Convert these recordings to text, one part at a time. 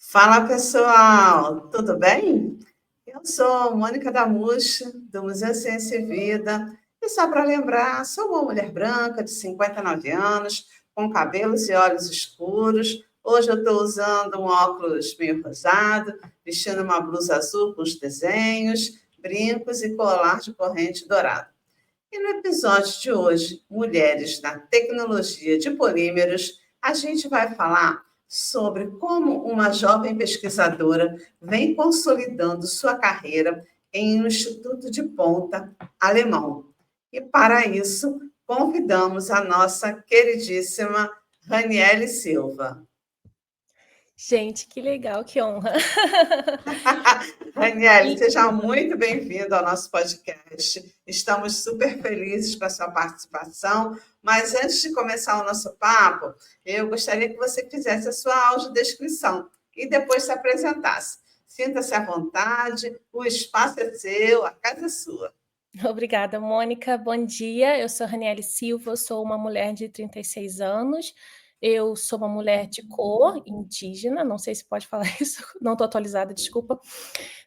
Fala pessoal, tudo bem? Eu sou Mônica Damucha, do Museu Ciência e Vida, e só para lembrar, sou uma mulher branca de 59 anos, com cabelos e olhos escuros. Hoje eu estou usando um óculos meio rosado, vestindo uma blusa azul com os desenhos, brincos e colar de corrente dourado. E no episódio de hoje, Mulheres na Tecnologia de Polímeros, a gente vai falar sobre como uma jovem pesquisadora vem consolidando sua carreira em um instituto de ponta alemão. E para isso, convidamos a nossa queridíssima Raniele Silva. Gente, que legal, que honra. Raniele, seja muito bem-vindo ao nosso podcast. Estamos super felizes com a sua participação, mas antes de começar o nosso papo, eu gostaria que você fizesse a sua audiodescrição e depois se apresentasse. Sinta-se à vontade, o espaço é seu, a casa é sua. Obrigada, Mônica. Bom dia, eu sou Raniele Silva, sou uma mulher de 36 anos. Eu sou uma mulher de cor indígena, não sei se pode falar isso, não estou atualizada, desculpa.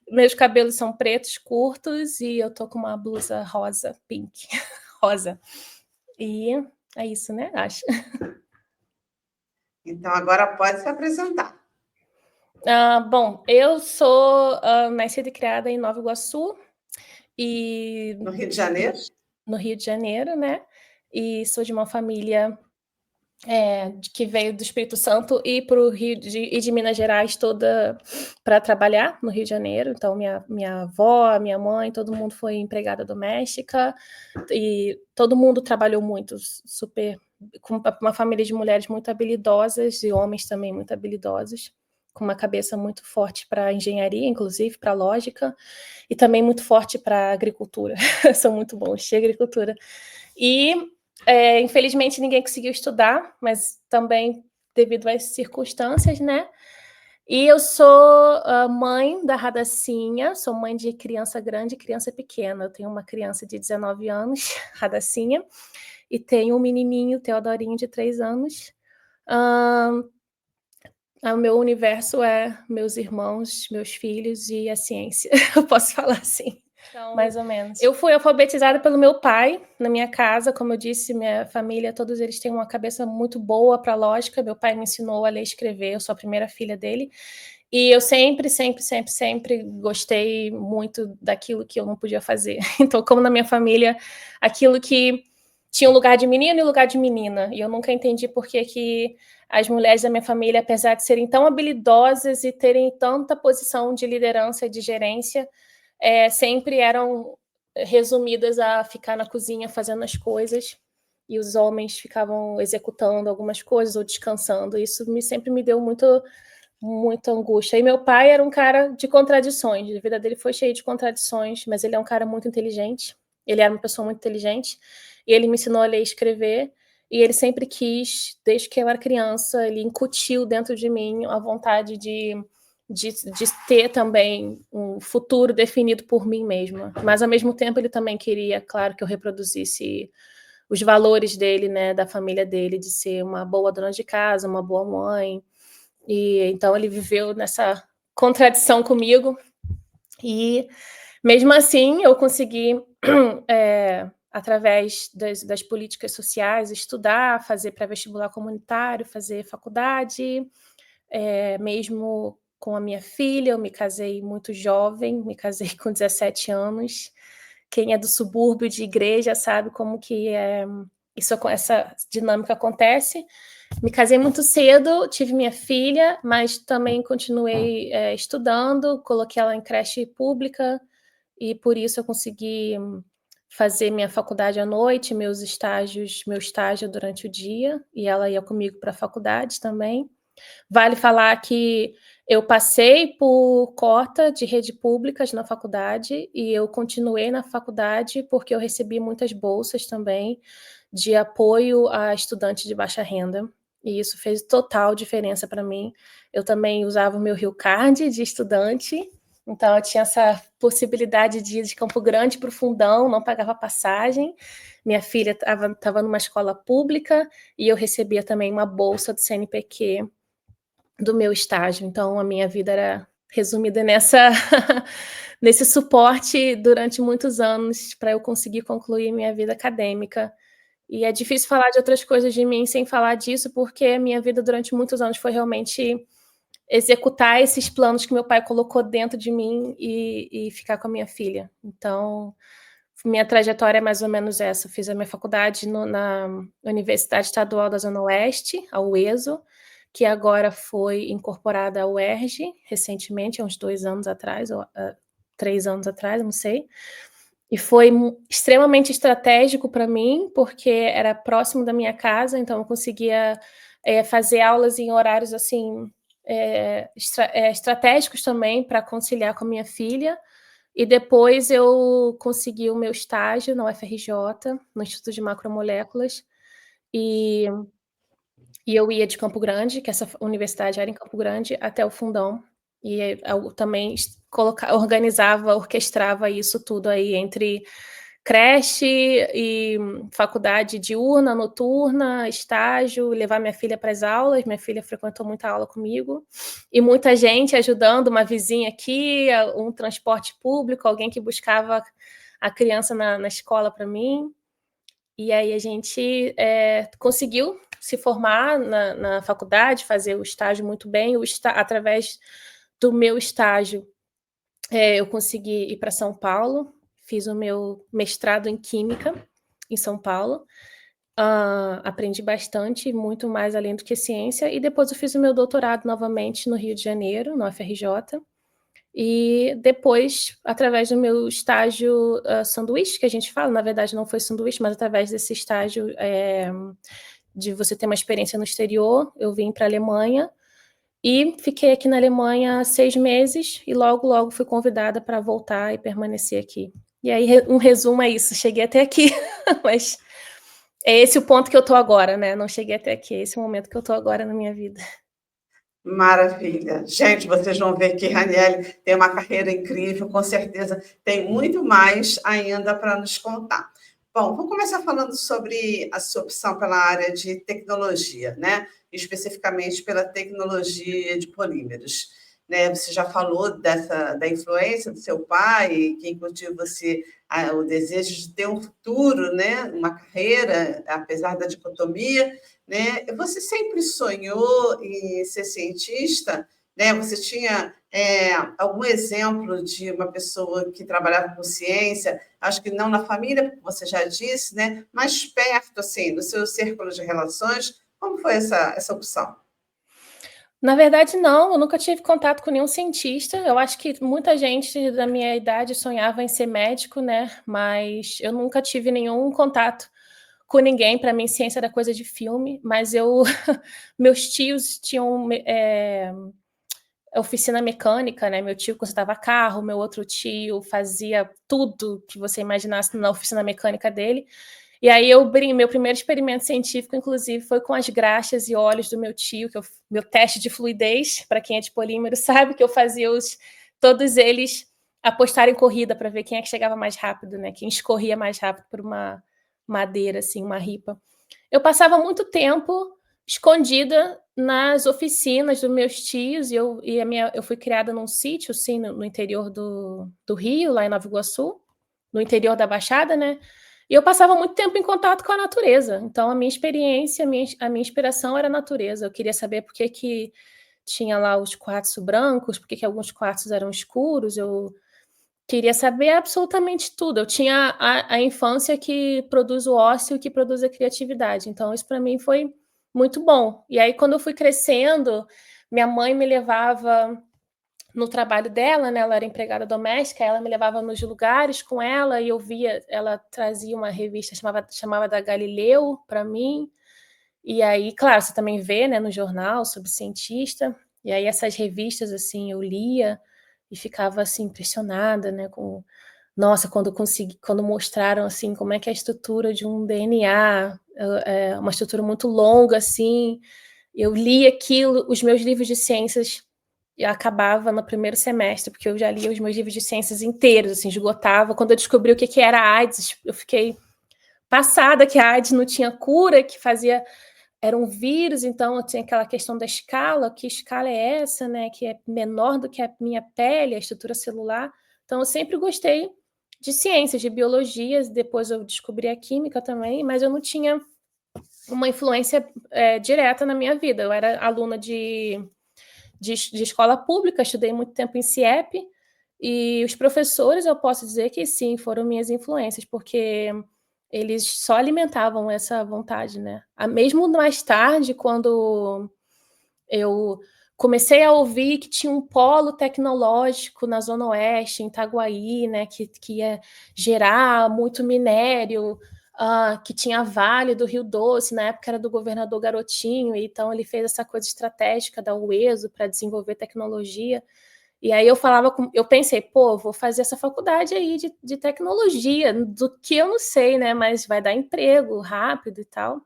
Meus cabelos são pretos, curtos, e eu tô com uma blusa rosa, pink, rosa. E é isso, né? Acho. Então, agora pode se apresentar. Bom, eu sou nascida e criada em Nova Iguaçu, e No Rio de Janeiro? no Rio de Janeiro, né? E sou de uma família que veio do Espírito Santo e para o Rio e de Minas Gerais toda para trabalhar no Rio de Janeiro. Então, minha avó, minha mãe, todo mundo foi empregada doméstica e todo mundo trabalhou muito, super, com uma família de mulheres muito habilidosas e homens também muito habilidosos, com uma cabeça muito forte para engenharia, inclusive para lógica, e também muito forte para agricultura. São muito bons de agricultura. E infelizmente ninguém conseguiu estudar, mas também devido às circunstâncias, né? E eu sou a mãe da Radacinha, sou mãe de criança grande e criança pequena. Eu tenho uma criança de 19 anos, Radacinha, e tenho um menininho, Teodorinho, de 3 anos. O meu universo é meus irmãos, meus filhos e a ciência. Eu posso falar assim. Então, mais ou menos. Eu fui alfabetizada pelo meu pai na minha casa, como eu disse, minha família, todos eles têm uma cabeça muito boa para lógica. Meu pai me ensinou a ler e escrever, eu sou a primeira filha dele. E eu sempre gostei muito daquilo que eu não podia fazer. Então, como na minha família, aquilo que tinha um lugar de menino e lugar de menina. E eu nunca entendi por que as mulheres da minha família, apesar de serem tão habilidosas e terem tanta posição de liderança e de gerência, sempre eram resumidas a ficar na cozinha fazendo as coisas e os homens ficavam executando algumas coisas ou descansando. Isso sempre me deu muita angústia. E meu pai era um cara de contradições, a vida dele foi cheia de contradições, mas ele é um cara muito inteligente, ele era uma pessoa muito inteligente, e ele me ensinou a ler e escrever, e ele sempre quis, desde que eu era criança, ele incutiu dentro de mim a vontade de ter também um futuro definido por mim mesma. Mas, ao mesmo tempo, ele também queria, claro, que eu reproduzisse os valores dele, né, da família dele, de ser uma boa dona de casa, uma boa mãe. E então ele viveu nessa contradição comigo. E, mesmo assim, eu consegui, através das políticas sociais, estudar, fazer pré-vestibular comunitário, fazer faculdade, mesmo com a minha filha. Eu me casei muito jovem, me casei com 17 anos. Quem é do subúrbio de igreja sabe como que essa dinâmica acontece. Me casei muito cedo, tive minha filha, mas também continuei estudando, coloquei ela em creche pública e por isso eu consegui fazer minha faculdade à noite, meu estágio durante o dia, e ela ia comigo para a faculdade também. Vale falar que eu passei por cota de rede públicas na faculdade e eu continuei na faculdade porque eu recebi muitas bolsas também de apoio a estudantes de baixa renda. E isso fez total diferença para mim. Eu também usava o meu Rio Card de estudante, então eu tinha essa possibilidade de ir de Campo Grande para o Fundão, não pagava passagem. Minha filha estava numa escola pública e eu recebia também uma bolsa do CNPq do meu estágio. Então, a minha vida era resumida nessa nesse suporte durante muitos anos para eu conseguir concluir minha vida acadêmica. E é difícil falar de outras coisas de mim sem falar disso, porque a minha vida durante muitos anos foi realmente executar esses planos que meu pai colocou dentro de mim e ficar com a minha filha. Então, minha trajetória é mais ou menos essa. Eu fiz a minha faculdade na Universidade Estadual da Zona Oeste, a UESO, que agora foi incorporada à UERJ, recentemente, há uns 2 anos atrás, ou 3 anos atrás, não sei. E foi extremamente estratégico para mim, porque era próximo da minha casa, então eu conseguia fazer aulas em horários assim estratégicos também para conciliar com a minha filha. E depois eu consegui o meu estágio na UFRJ, no Instituto de Macromoléculas, e eu ia de Campo Grande, que essa universidade era em Campo Grande, até o Fundão. E eu também organizava, orquestrava isso tudo aí entre creche e faculdade diurna, noturna, estágio, levar minha filha para as aulas. Minha filha frequentou muita aula comigo. E muita gente ajudando, uma vizinha aqui, um transporte público, alguém que buscava a criança na escola para mim. E aí a gente conseguiu se formar na faculdade, fazer o estágio muito bem. Através do meu estágio, eu consegui ir para São Paulo, fiz o meu mestrado em Química em São Paulo, aprendi bastante, muito mais além do que ciência, e depois eu fiz o meu doutorado novamente no Rio de Janeiro, no UFRJ, e depois, através do meu estágio sanduíche, que a gente fala, na verdade não foi sanduíche, mas através desse estágio de você ter uma experiência no exterior, eu vim para a Alemanha e fiquei aqui na Alemanha 6 meses e logo fui convidada para voltar e permanecer aqui. E aí, um resumo é isso, cheguei até aqui, mas é esse o ponto que eu estou agora, né? Não cheguei até aqui, é esse o momento que eu estou agora na minha vida. Maravilha. Gente, vocês vão ver que Raniele tem uma carreira incrível, com certeza tem muito mais ainda para nos contar. Bom, vou começar falando sobre a sua opção pela área de tecnologia, né? Especificamente pela tecnologia de polímeros. Né? Você já falou da influência do seu pai, que incutiu você o desejo de ter um futuro, né? Uma carreira, apesar da dicotomia. Né? Você sempre sonhou em ser cientista? Né? Você tinha algum exemplo de uma pessoa que trabalhava com ciência? Acho que não na família, como você já disse, né? Mas perto, assim, do seu círculo de relações. Como foi essa opção? Na verdade, não, eu nunca tive contato com nenhum cientista. Eu acho que muita gente da minha idade sonhava em ser médico, né? Mas eu nunca tive nenhum contato com ninguém. Para mim, ciência era coisa de filme. Mas meus tios tinham oficina mecânica, né? Meu tio consertava carro, meu outro tio fazia tudo que você imaginasse na oficina mecânica dele. E aí meu primeiro experimento científico, inclusive, foi com as graxas e óleos do meu tio, meu teste de fluidez, para quem é de polímero sabe que eu fazia todos eles apostarem em corrida para ver quem é que chegava mais rápido, né? Quem escorria mais rápido por uma madeira, assim, uma ripa. Eu passava muito tempo escondida nas oficinas dos meus tios, eu fui criada num sítio, assim, no interior do Rio, lá em Nova Iguaçu, no interior da Baixada, né? E eu passava muito tempo em contato com a natureza. Então, a minha experiência, a minha inspiração era a natureza. Eu queria saber por que tinha lá os quartos brancos, por que alguns quartos eram escuros. Eu queria saber absolutamente tudo. Eu tinha a infância que produz o ócio e que produz a criatividade. Então, isso para mim foi muito bom. E aí, quando eu fui crescendo, minha mãe me levava no trabalho dela, né? Ela era empregada doméstica, ela me levava nos lugares com ela e eu via, ela trazia uma revista chamava da Galileu para mim. E aí, claro, você também vê, né, no jornal sobre cientista. E aí essas revistas assim eu lia e ficava assim impressionada, né, com nossa, quando mostraram assim como é que é a estrutura de um DNA, uma estrutura muito longa assim. Eu li aquilo, os meus livros de ciências e acabava no primeiro semestre, porque eu já lia os meus livros de ciências inteiros, assim, esgotava. Quando eu descobri o que era a AIDS, eu fiquei passada que a AIDS não tinha cura, que fazia era um vírus, então eu tinha aquela questão da escala, que escala é essa, né? Que é menor do que a minha pele, a estrutura celular. Então eu sempre gostei de ciências, de biologia, depois eu descobri a química também, mas eu não tinha uma influência direta na minha vida. Eu era aluna de escola pública, estudei muito tempo em CIEP, e os professores, eu posso dizer que sim, foram minhas influências, porque eles só alimentavam essa vontade, né? Mesmo mais tarde, quando eu comecei a ouvir que tinha um polo tecnológico na Zona Oeste, em Itaguaí, né, que ia gerar muito minério, que tinha a Vale do Rio Doce, na época era do governador Garotinho, então ele fez essa coisa estratégica da UESO para desenvolver tecnologia. E aí eu pensei, pô, vou fazer essa faculdade aí de tecnologia, do que eu não sei, né, mas vai dar emprego rápido e tal.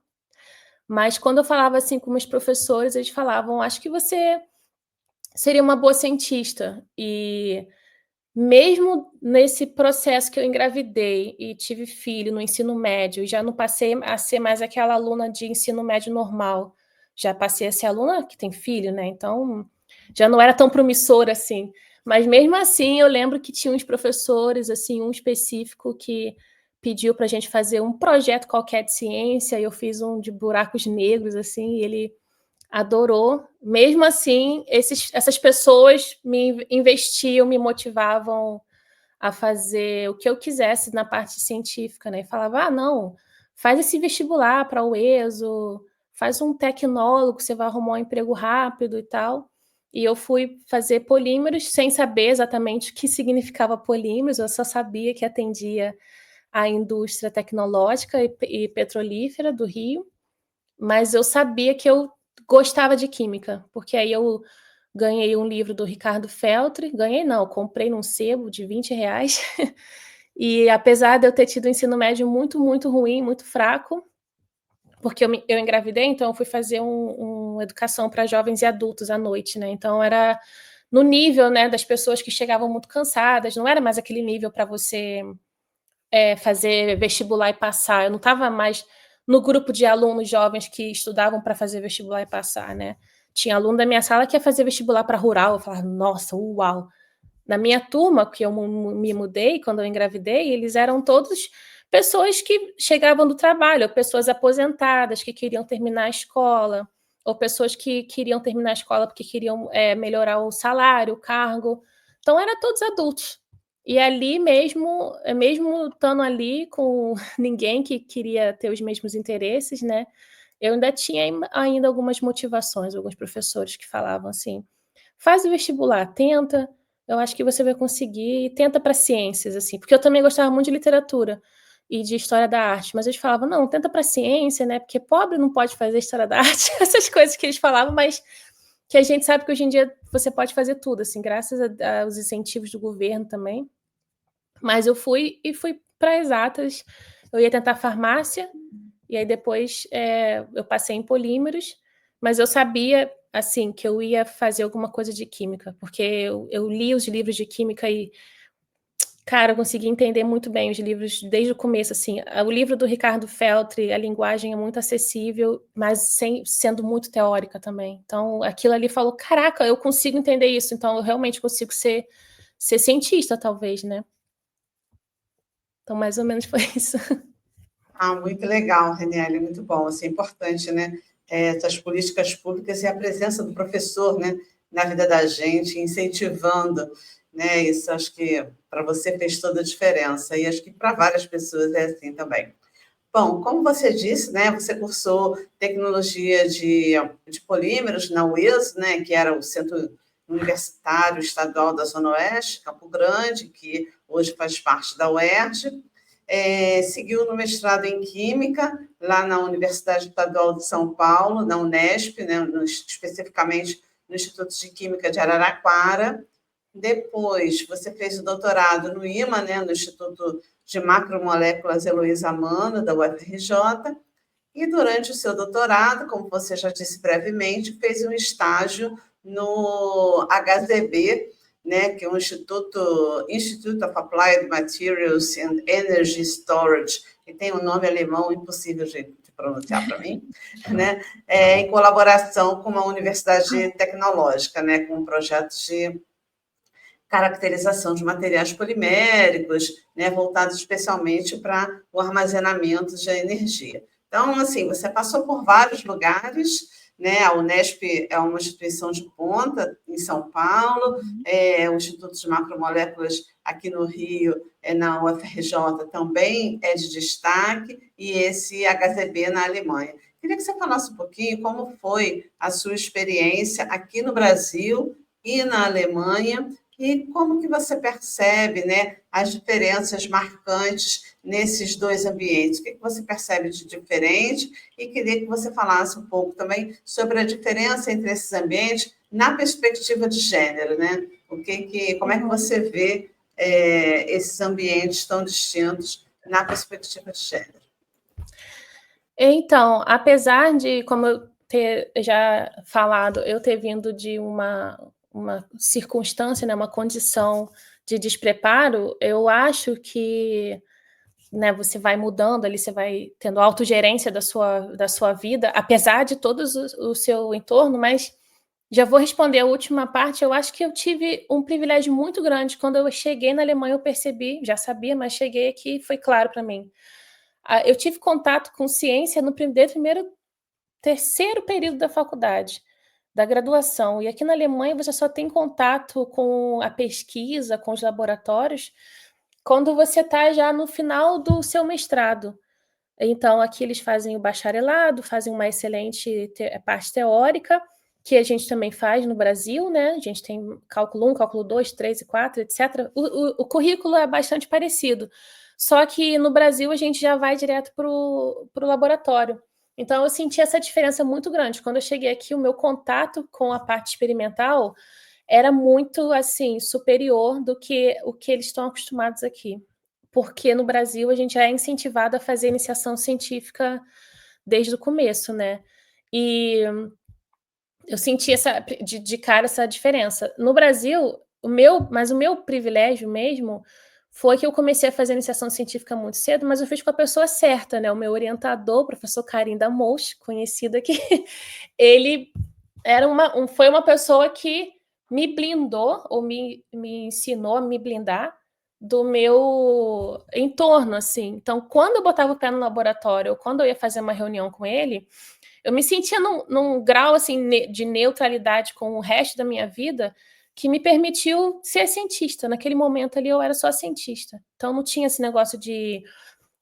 Mas quando eu falava assim com meus professores, eles falavam, acho que você seria uma boa cientista. E mesmo nesse processo que eu engravidei e tive filho no ensino médio, já não passei a ser mais aquela aluna de ensino médio normal, já passei a ser aluna que tem filho, né? Então, já não era tão promissora assim. Mas mesmo assim, eu lembro que tinha uns professores, assim, um específico que pediu para a gente fazer um projeto qualquer de ciência, e eu fiz um de buracos negros, assim, e ele adorou. Mesmo assim, essas pessoas me investiam, me motivavam a fazer o que eu quisesse na parte científica, né? E falava, não, faz esse vestibular para o ESO, faz um tecnólogo, você vai arrumar um emprego rápido e tal. E eu fui fazer polímeros sem saber exatamente o que significava polímeros, eu só sabia que atendia a indústria tecnológica e petrolífera do Rio, mas eu sabia que eu gostava de química, porque aí eu ganhei um livro do Ricardo Feltri, ganhei não, comprei num sebo de R$ 20, e apesar de eu ter tido um ensino médio muito, muito ruim, muito fraco, porque eu engravidei, então eu fui fazer uma educação para jovens e adultos à noite, né? Então era no nível, né, das pessoas que chegavam muito cansadas, não era mais aquele nível para você fazer vestibular e passar. Eu não estava mais no grupo de alunos jovens que estudavam para fazer vestibular e passar, né? Tinha aluno da minha sala que ia fazer vestibular para rural. Eu falava, nossa, uau! Na minha turma, que eu me mudei quando eu engravidei, eles eram todos pessoas que chegavam do trabalho, ou pessoas aposentadas que queriam terminar a escola, ou pessoas que queriam terminar a escola porque queriam melhorar o salário, o cargo. Então, eram todos adultos. E ali mesmo estando ali com ninguém que queria ter os mesmos interesses, né? Eu ainda tinha ainda algumas motivações, alguns professores que falavam assim: faz o vestibular, tenta, eu acho que você vai conseguir, e tenta para ciências, assim, porque eu também gostava muito de literatura e de história da arte, mas eles falavam, não, tenta para ciência, né? Porque pobre não pode fazer história da arte, essas coisas que eles falavam, mas que a gente sabe que hoje em dia você pode fazer tudo, assim, graças aos incentivos do governo também. Mas eu fui para exatas. Eu ia tentar farmácia, e aí depois eu passei em polímeros, mas eu sabia, assim, que eu ia fazer alguma coisa de química, porque eu li os livros de química e, cara, eu consegui entender muito bem os livros desde o começo, assim. O livro do Ricardo Feltri, a linguagem é muito acessível, mas sendo muito teórica também. Então, aquilo ali falou, caraca, eu consigo entender isso, então eu realmente consigo ser cientista, talvez, né? Então, mais ou menos foi isso. Muito legal, Reniele, muito bom. Isso é importante, né? Essas políticas públicas e a presença do professor, né, na vida da gente, incentivando, né? Isso acho que para você fez toda a diferença e acho que para várias pessoas é assim também. Bom, como você disse, né, você cursou tecnologia de polímeros na UESO, né, que era o Centro Universitário Estadual da Zona Oeste, Campo Grande, que hoje faz parte da UERJ. Seguiu no mestrado em Química, lá na Universidade Estadual de São Paulo, na Unesp, né, especificamente no Instituto de Química de Araraquara. Depois, você fez o doutorado no IMA, né, no Instituto de Macromoléculas Heloísa Amano, da UFRJ, e durante o seu doutorado, como você já disse brevemente, fez um estágio no HZB, né, que é o Institute of Applied Materials and Energy Storage, que tem um nome alemão impossível de pronunciar para mim, né? Em colaboração com uma universidade tecnológica, né? Com projetos de caracterização de materiais poliméricos, né, voltados especialmente para o armazenamento de energia. Então, assim, você passou por vários lugares, né? A Unesp é uma instituição de ponta em São Paulo, o Instituto de Macromoléculas aqui no Rio, na UFRJ, também é de destaque, e esse HZB na Alemanha. Queria que você falasse um pouquinho como foi a sua experiência aqui no Brasil e na Alemanha, e como que você percebe, né, as diferenças marcantes nesses dois ambientes? O que você percebe de diferente? E queria que você falasse um pouco também sobre a diferença entre esses ambientes na perspectiva de gênero, né? Como é que você vê esses ambientes tão distintos na perspectiva de gênero? Então, apesar de, como eu ter já falado, eu ter vindo de uma circunstância, né, uma condição de despreparo, eu acho que, né, você vai mudando ali, você vai tendo autogerência da sua vida, apesar de todo o seu entorno, mas já vou responder a última parte. Eu acho que eu tive um privilégio muito grande. Quando eu cheguei na Alemanha, eu percebi, já sabia, mas cheguei aqui e foi claro para mim. Eu tive contato com ciência no terceiro período da faculdade, da graduação. E aqui na Alemanha você só tem contato com a pesquisa, com os laboratórios, quando você está já no final do seu mestrado. Então, aqui eles fazem o bacharelado, fazem uma excelente parte teórica, que a gente também faz no Brasil, né? A gente tem cálculo 1, cálculo 2, 3 e 4, etc. O currículo é bastante parecido, só que no Brasil a gente já vai direto para o laboratório. Então, eu senti essa diferença muito grande. Quando eu cheguei aqui, o meu contato com a parte experimental era muito, assim, superior do que o que eles estão acostumados aqui. Porque no Brasil a gente é incentivado a fazer iniciação científica desde o começo, né? E eu senti de cara essa diferença. No Brasil, mas o meu privilégio mesmo foi que eu comecei a fazer iniciação científica muito cedo, mas eu fiz com a pessoa certa, né? O meu orientador, o professor Karim Damosh, conhecido aqui, ele foi uma pessoa que me blindou, ou me ensinou a me blindar do meu entorno, assim. Então, quando eu botava o pé no laboratório, ou quando eu ia fazer uma reunião com ele, eu me sentia num grau, assim, de neutralidade com o resto da minha vida, que me permitiu ser cientista. Naquele momento ali, eu era só cientista. Então, não tinha esse negócio de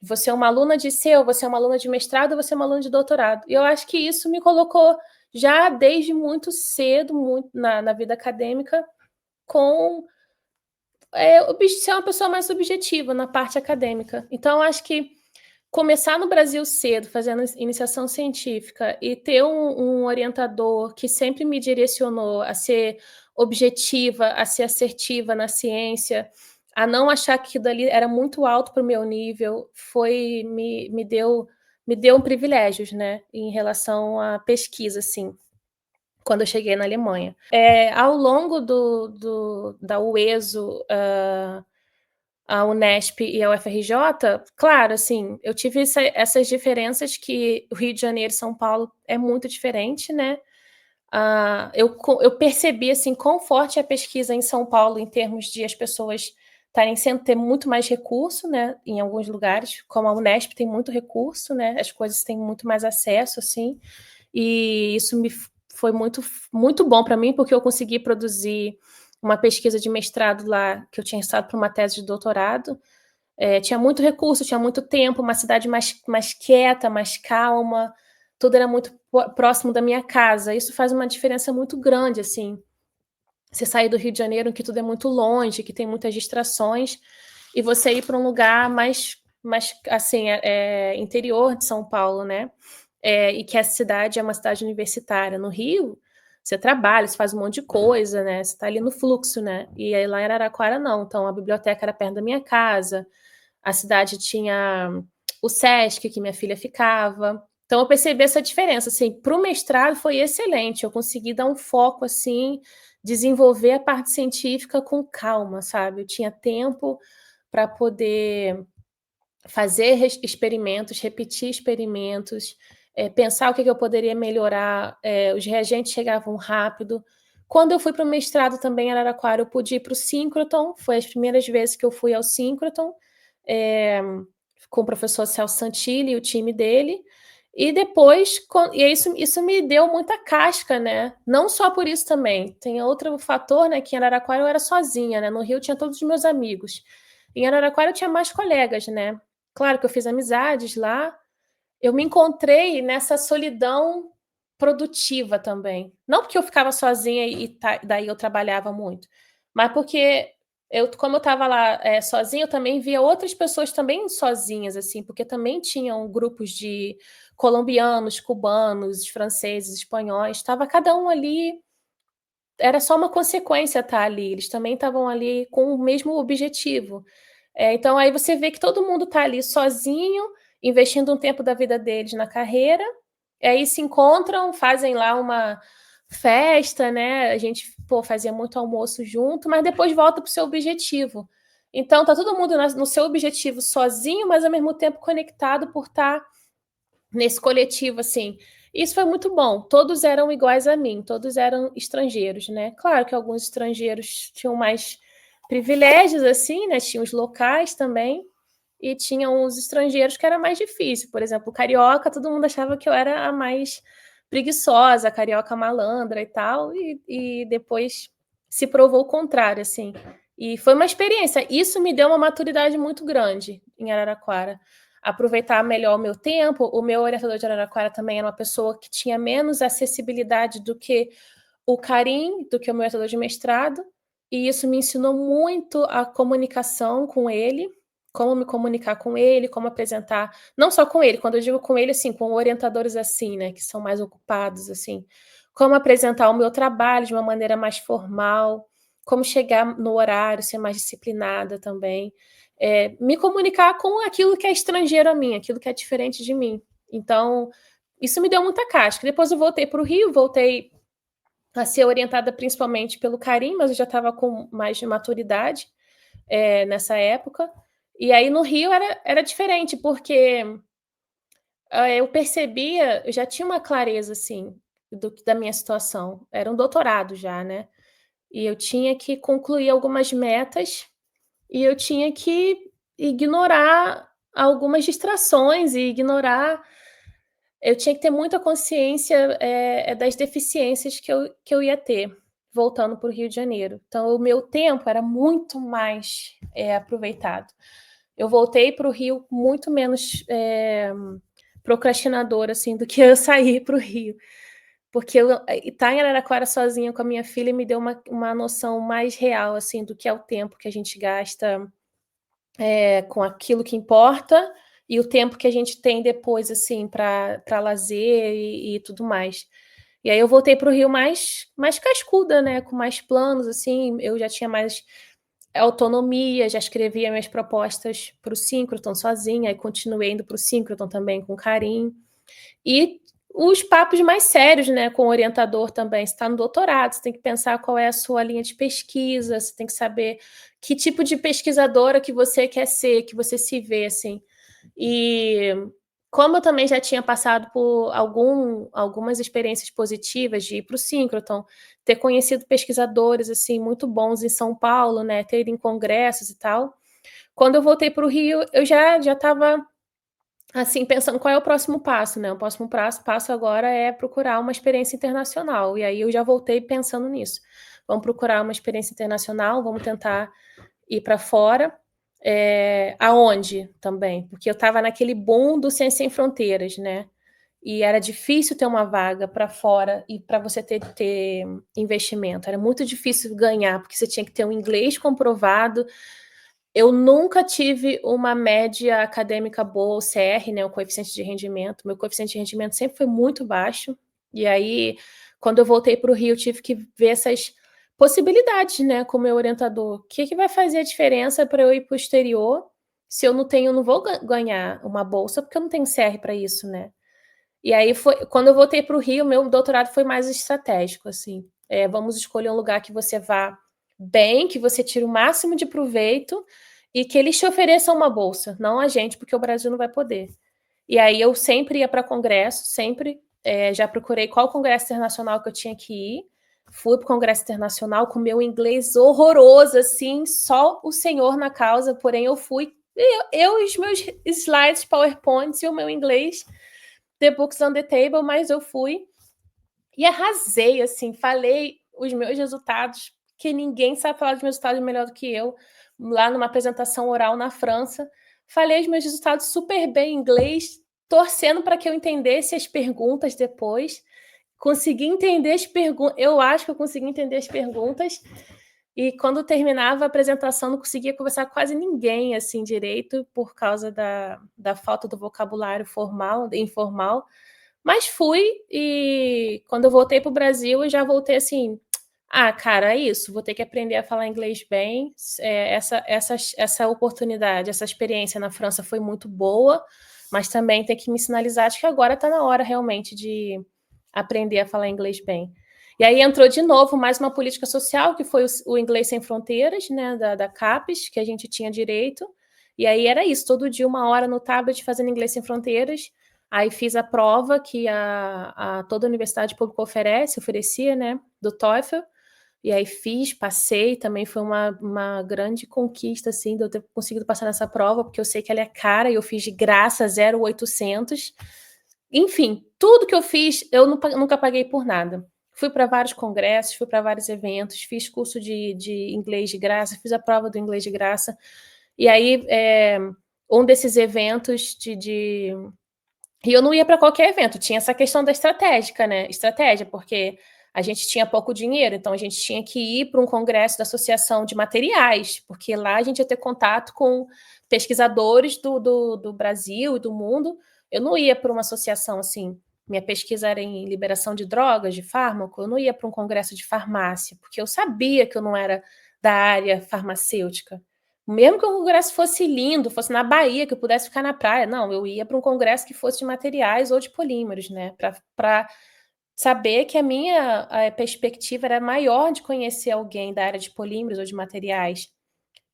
você é uma aluna de seu, você é uma aluna de mestrado, você é uma aluna de doutorado. E eu acho que isso me colocou já desde muito cedo, muito na vida acadêmica, com ser uma pessoa mais objetiva na parte acadêmica. Então, acho que começar no Brasil cedo, fazendo iniciação científica, e ter um orientador que sempre me direcionou a ser objetiva, a ser assertiva na ciência, a não achar que dali era muito alto para o meu nível, me deu um privilégios, né, em relação à pesquisa, assim, quando eu cheguei na Alemanha. Ao longo da UESO, a Unesp e a UFRJ, claro, assim, eu tive essas diferenças que o Rio de Janeiro e São Paulo é muito diferente, né? Eu percebi, assim, quão forte é a pesquisa em São Paulo em termos de as pessoas ter muito mais recurso, né? Em alguns lugares, como a Unesp tem muito recurso, né? As coisas têm muito mais acesso, assim, e isso foi muito, muito bom para mim, porque eu consegui produzir uma pesquisa de mestrado lá, que eu tinha estado para uma tese de doutorado. Tinha muito recurso, tinha muito tempo, uma cidade mais quieta, mais calma, tudo era muito próximo da minha casa. Isso faz uma diferença muito grande, assim. Você sair do Rio de Janeiro, que tudo é muito longe, que tem muitas distrações, e você ir para um lugar mais assim, interior de São Paulo, né? E que a cidade é uma cidade universitária. No Rio, você trabalha, você faz um monte de coisa, né? Você está ali no fluxo, né? E aí lá em Araraquara, não. Então, a biblioteca era perto da minha casa, a cidade tinha o Sesc, que minha filha ficava. Então, eu percebi essa diferença. Assim, para o mestrado foi excelente. Eu consegui dar um foco, assim, desenvolver a parte científica com calma, sabe? Eu tinha tempo para poder fazer experimentos, repetir experimentos, pensar o que eu poderia melhorar. Os reagentes chegavam rápido. Quando eu fui para o mestrado também em Araraquara, eu pude ir para o síncroton. Foi as primeiras vezes que eu fui ao síncroton, com o professor Celso Santilli e o time dele. E depois, isso me deu muita casca, né? Não só por isso também. Tem outro fator, né? Que em Araraquara eu era sozinha, né? No Rio eu tinha todos os meus amigos. Em Araraquara eu tinha mais colegas, né? Claro que eu fiz amizades lá. Eu me encontrei nessa solidão produtiva também. Não porque eu ficava sozinha e daí eu trabalhava muito, mas porque como eu estava lá sozinha, eu também via outras pessoas também sozinhas, assim, porque também tinham grupos de colombianos, cubanos, franceses, espanhóis, estava cada um ali, era só uma consequência estar ali, eles também estavam ali com o mesmo objetivo. Então aí você vê que todo mundo está ali sozinho, investindo um tempo da vida deles na carreira, aí se encontram, fazem lá uma festa, né? A gente fazia muito almoço junto, mas depois volta para o seu objetivo. Então tá todo mundo no seu objetivo sozinho, mas ao mesmo tempo conectado por estar nesse coletivo, assim. Isso foi muito bom. Todos eram iguais a mim, todos eram estrangeiros, né? Claro que alguns estrangeiros tinham mais privilégios, assim, né? Tinha os locais também, e tinham os estrangeiros que era mais difícil. Por exemplo, carioca, todo mundo achava que eu era a mais preguiçosa, a carioca malandra e tal, e depois se provou o contrário, assim. E foi uma experiência. Isso me deu uma maturidade muito grande em Araraquara. Aproveitar melhor o meu tempo. O meu orientador de Araraquara também era uma pessoa que tinha menos acessibilidade do que o Karim, do que o meu orientador de mestrado, e isso me ensinou muito a comunicação com ele, como me comunicar com ele, como apresentar, não só com ele, quando eu digo com ele, assim, com orientadores assim, né, que são mais ocupados, assim, como apresentar o meu trabalho de uma maneira mais formal, como chegar no horário, ser mais disciplinada também, me comunicar com aquilo que é estrangeiro a mim, aquilo que é diferente de mim. Então, isso me deu muita casca. Depois eu voltei para o Rio, voltei a ser orientada principalmente pelo Karim, mas eu já estava com mais de maturidade nessa época. E aí no Rio era diferente, porque eu percebia, eu já tinha uma clareza, assim, da minha situação. Era um doutorado já, né? E eu tinha que concluir algumas metas e eu tinha que ignorar algumas distrações e ignorar. Eu tinha que ter muita consciência das deficiências que eu ia ter voltando para o Rio de Janeiro. Então, o meu tempo era muito mais aproveitado. Eu voltei para o Rio muito menos procrastinadora assim, do que eu sair para o Rio. Porque estar em Araraquara sozinha com a minha filha me deu uma noção mais real assim, do que é o tempo que a gente gasta com aquilo que importa e o tempo que a gente tem depois, assim, para lazer e tudo mais. E aí eu voltei para o Rio mais cascuda, né? Com mais planos, assim, eu já tinha mais autonomia, já escrevia minhas propostas para o síncroton sozinha, e continuei indo para o síncroton também com Karim. E os papos mais sérios, né, com o orientador também. Você está no doutorado, você tem que pensar qual é a sua linha de pesquisa, você tem que saber que tipo de pesquisadora que você quer ser, que você se vê, assim. E como eu também já tinha passado por algumas experiências positivas de ir para o síncroton, ter conhecido pesquisadores, assim, muito bons em São Paulo, né, ter ido em congressos e tal, quando eu voltei para o Rio, eu já estava assim, pensando qual é o próximo passo, né? O próximo passo agora é procurar uma experiência internacional. E aí eu já voltei pensando nisso. Vamos procurar uma experiência internacional, vamos tentar ir para fora. Aonde também? Porque eu estava naquele boom do Ciência Sem Fronteiras, né? E era difícil ter uma vaga para fora e para você ter investimento. Era muito difícil ganhar, porque você tinha que ter um inglês comprovado. Eu nunca tive uma média acadêmica boa, o CR, né, o coeficiente de rendimento. Meu coeficiente de rendimento sempre foi muito baixo. E aí, quando eu voltei para o Rio, tive que ver essas possibilidades, né, com o meu orientador. O que vai fazer a diferença para eu ir para o exterior se eu não vou ganhar uma bolsa, porque eu não tenho CR para isso, né? E aí, quando eu voltei para o Rio, meu doutorado foi mais estratégico, assim. Vamos escolher um lugar que você vá bem, que você tire o máximo de proveito e que eles te ofereçam uma bolsa, não a gente, porque o Brasil não vai poder. E aí eu sempre ia para congresso, sempre já procurei qual congresso internacional que eu tinha que ir. Fui para o congresso internacional com meu inglês horroroso, assim, só o senhor na causa, porém eu fui. Eu os meus slides, PowerPoints e o meu inglês, The Books on the Table, mas eu fui e arrasei, assim, falei os meus resultados, que ninguém sabe falar dos meus resultados melhor do que eu, lá numa apresentação oral na França. Falei os meus resultados super bem em inglês, torcendo para que eu entendesse as perguntas depois. Consegui entender as perguntas, eu acho que eu consegui entender as perguntas, e quando terminava a apresentação não conseguia conversar com quase ninguém, assim, direito, por causa da falta do vocabulário formal, informal, mas fui, e quando eu voltei para o Brasil, eu já voltei assim, cara, é isso, vou ter que aprender a falar inglês bem, essa oportunidade, essa experiência na França foi muito boa, mas também tem que me sinalizar, acho que agora está na hora realmente de aprender a falar inglês bem. E aí entrou de novo mais uma política social, que foi o Inglês Sem Fronteiras, né, da CAPES, que a gente tinha direito, e aí era isso, todo dia 1 hora no tablet fazendo Inglês Sem Fronteiras. Aí fiz a prova que toda universidade pública oferecia, né, do TOEFL, e aí fiz, passei, também foi uma grande conquista, assim, de eu ter conseguido passar nessa prova, porque eu sei que ela é cara, e eu fiz de graça, 0,800. Enfim, tudo que eu fiz, eu nunca paguei por nada. Fui para vários congressos, fui para vários eventos, fiz curso de inglês de graça, fiz a prova do inglês de graça, e aí um desses eventos e eu não ia para qualquer evento, tinha essa questão da estratégia, porque a gente tinha pouco dinheiro, então a gente tinha que ir para um congresso da Associação de Materiais, porque lá a gente ia ter contato com pesquisadores do Brasil e do mundo. Eu não ia para uma associação assim, minha pesquisa era em liberação de drogas, de fármaco, eu não ia para um congresso de farmácia, porque eu sabia que eu não era da área farmacêutica. Mesmo que o congresso fosse lindo, fosse na Bahia, que eu pudesse ficar na praia, não, eu ia para um congresso que fosse de materiais ou de polímeros, né? Para saber que a minha perspectiva era maior de conhecer alguém da área de polímeros ou de materiais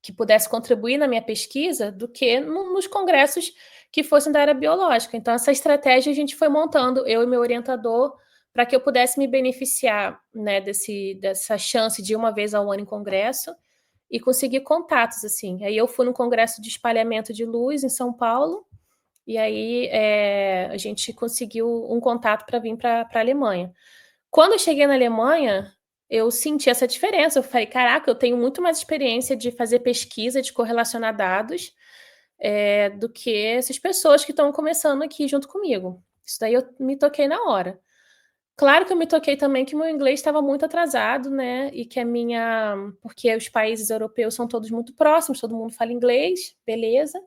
que pudesse contribuir na minha pesquisa do que nos congressos que fossem da área biológica. Então, essa estratégia a gente foi montando, eu e meu orientador, para que eu pudesse me beneficiar, né, dessa chance de 1 vez ao ano em congresso, e conseguir contatos, assim. Aí eu fui no congresso de espalhamento de luz em São Paulo, e aí a gente conseguiu um contato para vir para a Alemanha. Quando eu cheguei na Alemanha, eu senti essa diferença. Eu falei, caraca, eu tenho muito mais experiência de fazer pesquisa, de correlacionar dados, do que essas pessoas que estão começando aqui junto comigo. Isso daí eu me toquei na hora. Claro que eu me toquei também que meu inglês estava muito atrasado, né? E que porque os países europeus são todos muito próximos, todo mundo fala inglês, beleza.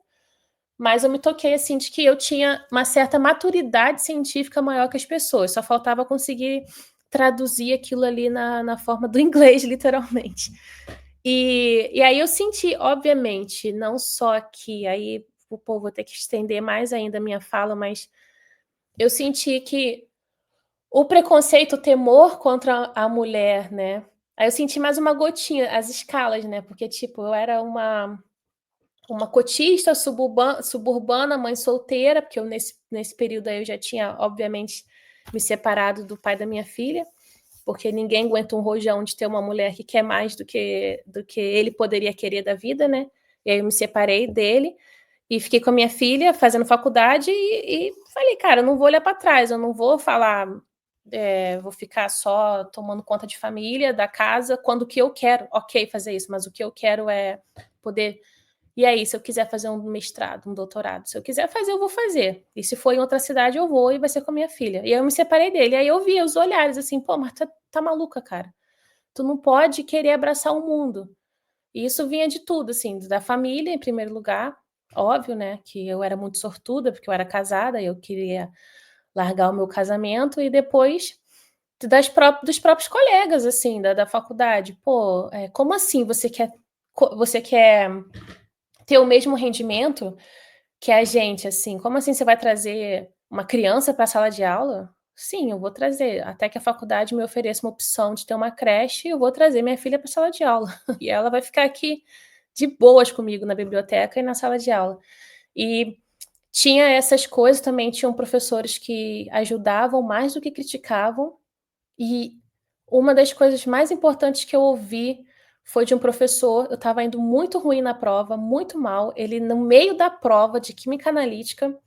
Mas eu me toquei, assim, de que eu tinha uma certa maturidade científica maior que as pessoas. Só faltava conseguir traduzir aquilo ali na forma do inglês, literalmente. E aí eu senti, obviamente, não só aqui, aí vou ter que estender mais ainda a minha fala, mas eu senti que o preconceito, o temor contra a mulher, né? Aí eu senti mais uma gotinha, as escalas, né? Porque, tipo, eu era uma cotista suburbana, mãe solteira, porque eu nesse período aí eu já tinha, obviamente, me separado do pai da minha filha, porque ninguém aguenta um rojão de ter uma mulher que quer mais do que ele poderia querer da vida, né? E aí eu me separei dele e fiquei com a minha filha fazendo faculdade e falei, cara, eu não vou olhar para trás, eu não vou falar, vou ficar só tomando conta de família, da casa, quando o que eu quero, ok fazer isso, mas o que eu quero é poder. E aí, se eu quiser fazer um mestrado, um doutorado, se eu quiser fazer, eu vou fazer. E se for em outra cidade, eu vou e vai ser com a minha filha. E aí eu me separei dele. E aí eu via os olhares assim, pô, mas tá maluca, cara. Tu não pode querer abraçar o mundo. E isso vinha de tudo, assim, da família, em primeiro lugar. Óbvio, né, que eu era muito sortuda, porque eu era casada, e eu queria largar o meu casamento. E depois dos próprios colegas, assim, da faculdade. Pô, como assim você quer ter o mesmo rendimento que a gente, assim? Como assim você vai trazer uma criança para a sala de aula? Sim, eu vou trazer. Até que a faculdade me ofereça uma opção de ter uma creche, eu vou trazer minha filha para a sala de aula. E ela vai ficar aqui de boas comigo na biblioteca e na sala de aula. E tinha essas coisas também, tinham professores que ajudavam mais do que criticavam, e uma das coisas mais importantes que eu ouvi foi de um professor. Eu estava indo muito ruim na prova, muito mal, ele no meio da prova de química analítica,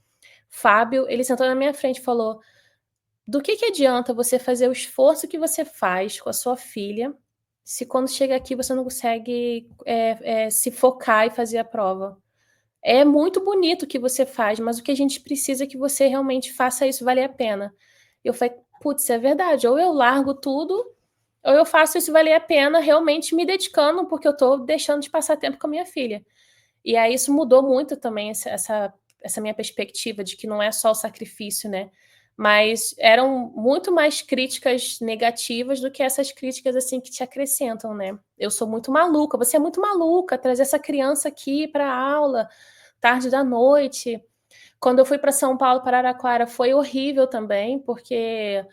Fábio, ele sentou na minha frente e falou: "Do que adianta você fazer o esforço que você faz com a sua filha, se quando chega aqui você não consegue, se focar e fazer a prova? É muito bonito o que você faz, mas o que a gente precisa é que você realmente faça isso valer a pena". Eu falei: "Putz, é verdade, ou eu largo tudo, ou eu faço isso valer a pena realmente me dedicando, porque eu estou deixando de passar tempo com a minha filha". E aí isso mudou muito também essa minha perspectiva de que não é só o sacrifício, né, mas eram muito mais críticas negativas do que essas críticas, assim, que te acrescentam, né. "Eu sou muito maluca", "Você é muito maluca, trazer essa criança aqui pra aula, tarde da noite". Quando eu fui para São Paulo, para Araraquara, foi horrível também, porque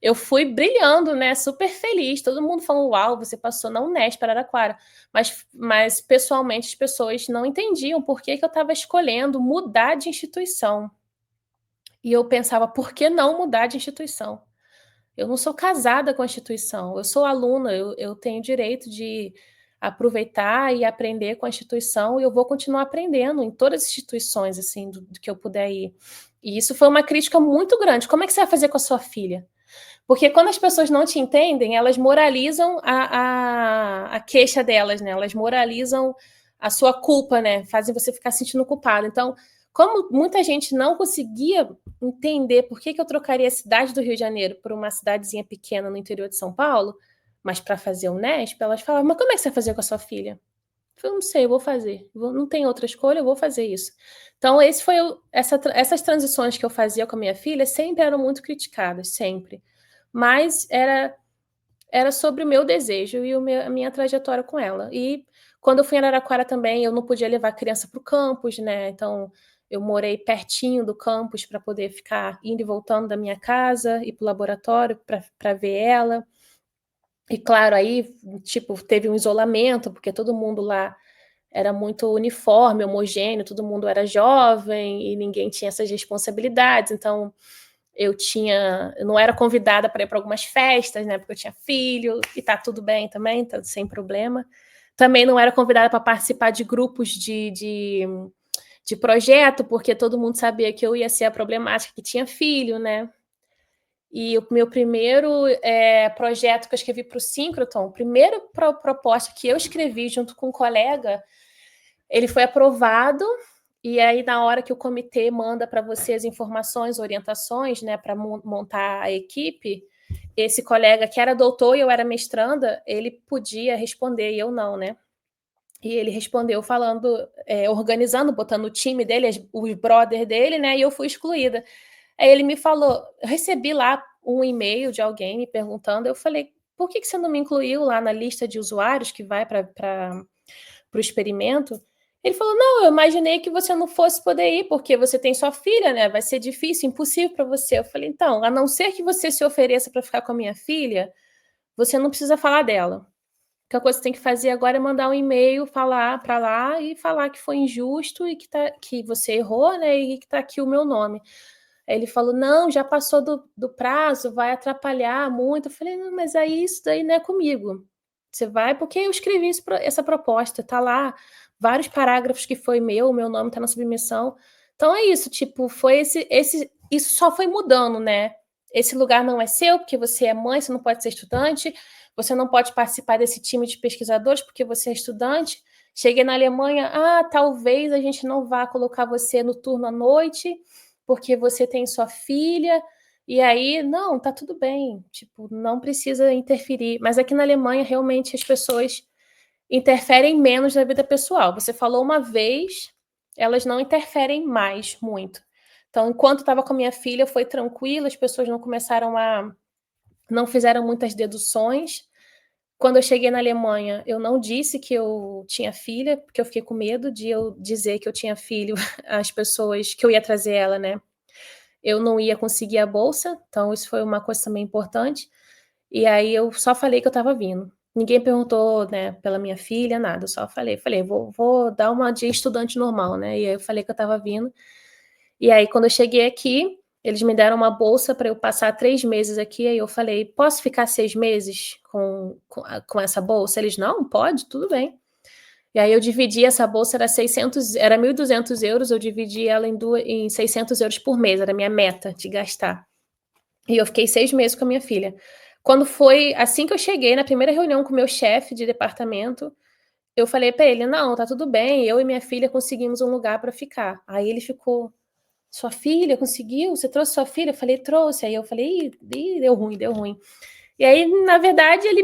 eu fui brilhando, né, super feliz, todo mundo falou: "Uau, você passou na Unesp, Araraquara", mas pessoalmente as pessoas não entendiam por que que eu estava escolhendo mudar de instituição. E eu pensava: "Por que não mudar de instituição? Eu não sou casada com a instituição, eu sou aluna, eu tenho direito de aproveitar e aprender com a instituição, e eu vou continuar aprendendo em todas as instituições, assim, do que eu puder ir". E isso foi uma crítica muito grande: "Como é que você vai fazer com a sua filha?". Porque quando as pessoas não te entendem, elas moralizam a queixa delas, né, elas moralizam a sua culpa, né, fazem você ficar se sentindo culpado. Então, como muita gente não conseguia entender por que que eu trocaria a cidade do Rio de Janeiro por uma cidadezinha pequena no interior de São Paulo, mas para fazer o Unesp, elas falavam: "Mas como é que você vai fazer com a sua filha?". Eu falei: "Não sei, eu vou fazer, não tem outra escolha, eu vou fazer isso". Então esse foi essas transições que eu fazia com a minha filha sempre eram muito criticadas, sempre. Mas era sobre o meu desejo e a minha trajetória com ela. E quando eu fui em Araraquara também, eu não podia levar a criança para o campus, né, então eu morei pertinho do campus para poder ficar indo e voltando da minha casa, ir para o laboratório para ver ela. E claro, aí, tipo, teve um isolamento, porque todo mundo lá era muito uniforme, homogêneo, todo mundo era jovem e ninguém tinha essas responsabilidades, então eu não era convidada para ir para algumas festas, né, porque eu tinha filho, e tá tudo bem também, tá sem problema. Também não era convidada para participar de grupos de projeto, porque todo mundo sabia que eu ia ser a problemática que tinha filho, né. E o meu primeiro, projeto que eu escrevi para o Síncroton, a primeira proposta que eu escrevi junto com um colega, ele foi aprovado, e aí na hora que o comitê manda para você as informações, orientações, né, para montar a equipe, esse colega que era doutor e eu era mestranda, ele podia responder e eu não, né. E ele respondeu falando, organizando, botando o time dele, os brother dele, né, e eu fui excluída. Aí ele me falou, eu recebi lá um e-mail de alguém me perguntando, eu falei: "Por que que você não me incluiu lá na lista de usuários que vai para o experimento?". Ele falou: "Não, eu imaginei que você não fosse poder ir, porque você tem sua filha, né, vai ser difícil, impossível para você". Eu falei: "Então, a não ser que você se ofereça para ficar com a minha filha, você não precisa falar dela. A única coisa que você tem que fazer agora é mandar um e-mail, falar para lá e falar que foi injusto e que você errou, né, e que tá aqui o meu nome". Aí ele falou: "Não, já passou do prazo, vai atrapalhar muito". Eu falei: "Não, mas aí isso daí não é comigo. Você vai porque eu escrevi essa proposta, tá lá vários parágrafos que foi meu, o meu nome tá na submissão". Então é isso, tipo, foi isso só foi mudando, né. Esse lugar não é seu, porque você é mãe, você não pode ser estudante, você não pode participar desse time de pesquisadores, porque você é estudante. Cheguei na Alemanha: "Ah, talvez a gente não vá colocar você no turno à noite, porque você tem sua filha". E aí, não, tá tudo bem, tipo, não precisa interferir. Mas aqui na Alemanha, realmente, as pessoas interferem menos na vida pessoal. Você falou uma vez, elas não interferem mais muito. Então, enquanto estava com a minha filha, foi tranquilo, as pessoas não fizeram muitas deduções. Quando eu cheguei na Alemanha, eu não disse que eu tinha filha, porque eu fiquei com medo de eu dizer que eu tinha filho, às pessoas que eu ia trazer ela, né, eu não ia conseguir a bolsa, então isso foi uma coisa também importante. E aí eu só falei que eu estava vindo. Ninguém perguntou, né, pela minha filha, nada. Eu só falei, vou dar uma de estudante normal, né? E aí eu falei que eu estava vindo. E aí, quando eu cheguei aqui, eles me deram uma bolsa para eu passar 3 meses aqui. Aí eu falei, posso ficar 6 meses com essa bolsa? Eles, não, pode, tudo bem. E aí eu dividi essa bolsa, era 1.200 euros, eu dividi ela em 600 euros por mês, era a minha meta de gastar. E eu fiquei 6 meses com a minha filha. Quando foi assim que eu cheguei, na primeira reunião com o meu chefe de departamento, eu falei para ele, não, tá tudo bem, eu e minha filha conseguimos um lugar para ficar. Aí ele ficou, sua filha conseguiu? Você trouxe sua filha? Eu falei, trouxe. Aí eu falei, deu ruim, deu ruim. E aí, na verdade, ele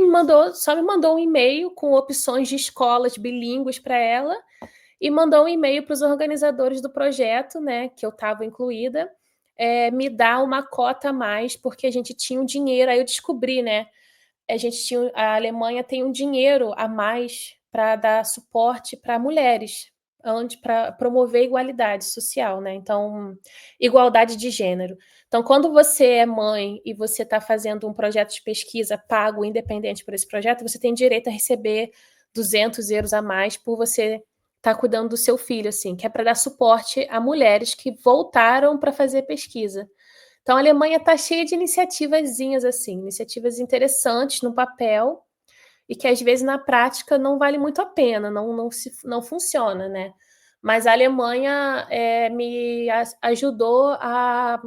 só me mandou um e-mail com opções de escolas bilíngues para ela e mandou um e-mail para os organizadores do projeto, né, que eu estava incluída, me dar uma cota a mais, porque a gente tinha um dinheiro. Aí eu descobri, né, a Alemanha tem um dinheiro a mais para dar suporte para mulheres, para promover igualdade social, né? Então, igualdade de gênero. Então, quando você é mãe e você está fazendo um projeto de pesquisa pago, independente por esse projeto, você tem direito a receber 200 euros a mais por você estar cuidando do seu filho, assim, que é para dar suporte a mulheres que voltaram para fazer pesquisa. Então, a Alemanha está cheia de iniciativazinhas assim, iniciativas interessantes no papel e que às vezes na prática não vale muito a pena, não funciona, né? Mas a Alemanha me ajudou a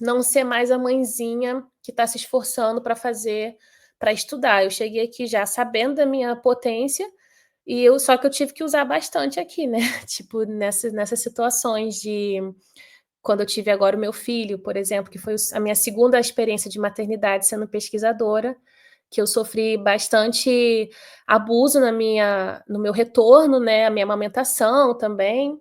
não ser mais a mãezinha que está se esforçando para estudar. Eu cheguei aqui já sabendo da minha potência só que eu tive que usar bastante aqui, né? Tipo, nessas situações de quando eu tive agora o meu filho, por exemplo, que foi a minha segunda experiência de maternidade sendo pesquisadora, que eu sofri bastante abuso no meu retorno, né, a minha amamentação também.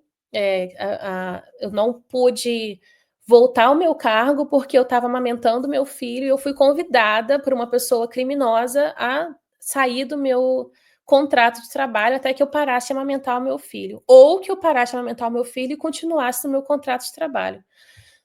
Eu não pude voltar ao meu cargo porque eu estava amamentando meu filho e eu fui convidada por uma pessoa criminosa a sair do meu contrato de trabalho até que eu parasse de amamentar o meu filho, ou que eu parasse de amamentar o meu filho e continuasse no meu contrato de trabalho.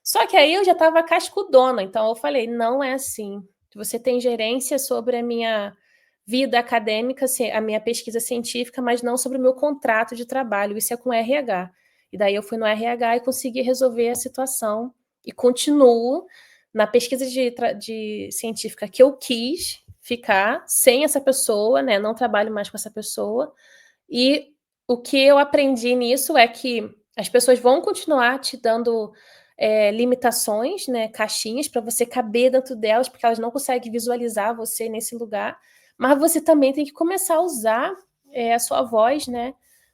Só que aí eu já estava cascudona, então eu falei, não é assim. Você tem gerência sobre a minha vida acadêmica, a minha pesquisa científica, mas não sobre o meu contrato de trabalho, isso é com RH. E daí eu fui no RH e consegui resolver a situação e continuo na pesquisa de científica que eu quis ficar sem essa pessoa, né? Não trabalho mais com essa pessoa. E o que eu aprendi nisso é que as pessoas vão continuar te dando limitações, né, caixinhas para você caber dentro delas, porque elas não conseguem visualizar você nesse lugar, mas você também tem que começar a usar a sua voz, né,